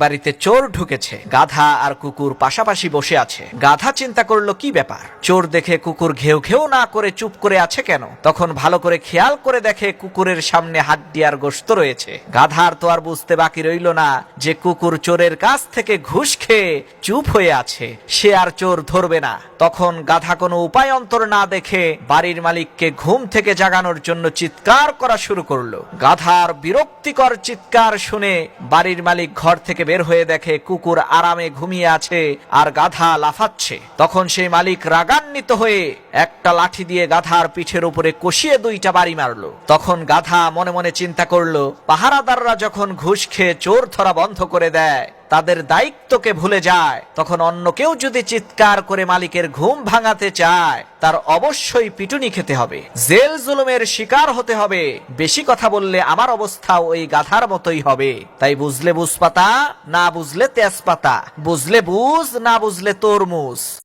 বাড়িতে চোর ঢুকেছে। গাধা আর কুকুর পাশাপাশি বসে আছে। গাধা চিন্তা করলো কি ব্যাপার, চোর দেখে কুকুর ঘেউ ঘেউ না করে চুপ করে আছে কেন। তখন ভালো করে খেয়াল করে দেখে কুকুরের সামনে হাড্ডি আর গোশত রয়েছে। গাধার তো আর বুঝতে বাকি রইল না যে কুকুর চোরের কাছ থেকে ঘুষ খেয়ে চুপ হয়ে আছে, সে আর চোর ধরবে না। তখন গাধা কোনো উপায় অন্তর না দেখে বাড়ির মালিককে ঘুম থেকে জাগানোর জন্য চিৎকার করা শুরু করলো। গাধার বিরক্তিকর চিৎকার শুনে বাড়ির মালিক ঘর থেকে বের হয়ে দেখে কুকুর আরামে ঘুমিয়ে আছে আর গাধা লাফাচ্ছে। তখন সেই মালিক রাগান্বিত হয়ে একটা লাঠি দিয়ে গাধার পিঠের উপরে কষিয়ে 2টা বাড়ি মারলো। তখন গাধা মনে মনে চিন্তা করলো, পাহারাদাররা যখন ঘুষ খেয়ে চোর ধরা বন্ধ করে দেয়, তাদের দায়িত্বকে ভুলে যায়, তখন অন্য কেউ যদি চিৎকার করে মালিকের ঘুম ভাঙাতে চায়, তার অবশ্যই পিটুনি খেতে হবে, জেল জুলুমের শিকার হতে হবে। বেশি কথা বললে আমার অবস্থাও ওই গাধার মতোই হবে। তাই বুঝলে বুঝপাতা, না বুঝলে তেজপাতা, বুঝলে বুঝ, না বুঝলে তরমুজ।